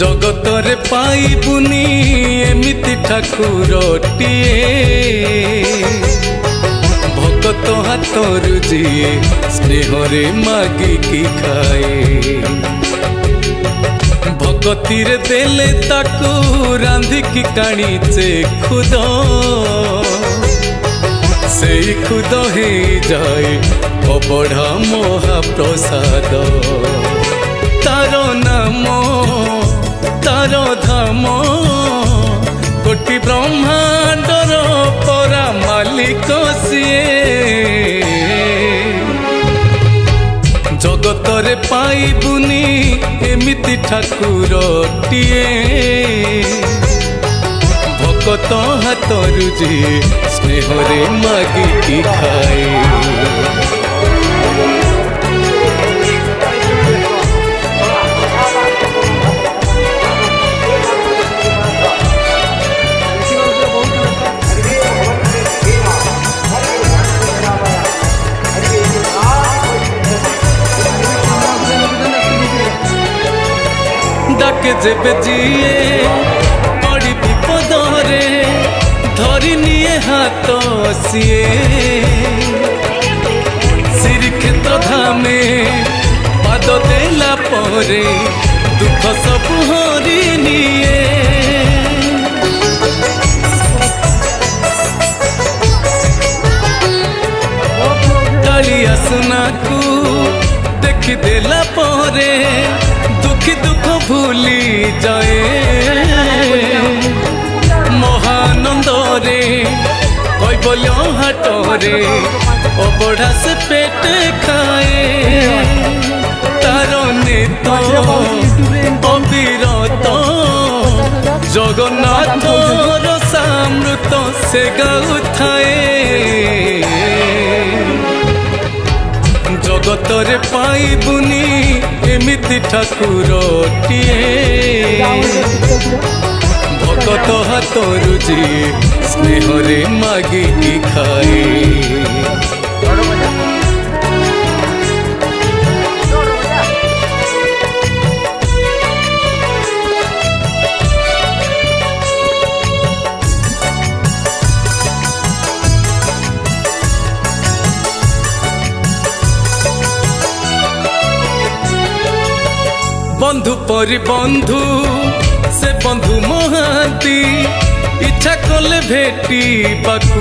जगतरे पाइबुनी एमिति ठाकुरटिए भगत हाथरु जिए स्नेहरे मागिकी खाए भगतीरे देले ताकू रांधिकी काणीचे खुद से खुद हे जाए अबढ़ा महाप्रसाद तारो नाम तारो धाम कोटि ब्रह्मांडर परा मालिक सिए जगतरे पाइबुनी एमिति ठाकुरटिए भगत हाथरु जे स्नेहरे मागिकी खाए डाके जेबे जिए बड़ी विपदरे धरी निये हाथ सिए श्रीक्षेत्र धामे पाद देला परे दुख सब हरि निये कालिया सुना को देखी देला परे दुखी दुख भूली जाए महानंदरे कैबल्य हाटरे अबढ़ा से पेट खाए तार नेत अविरत जगन्नाथ रसामृत से गाउथाए जगतरे पाइबुनी एमिति ठाकुरटिए भगत हाथरु जे स्नेहरे मागिकी खाए बंधु परि बंधु से बंधु महांती इच्छा कले भेटी बाकु।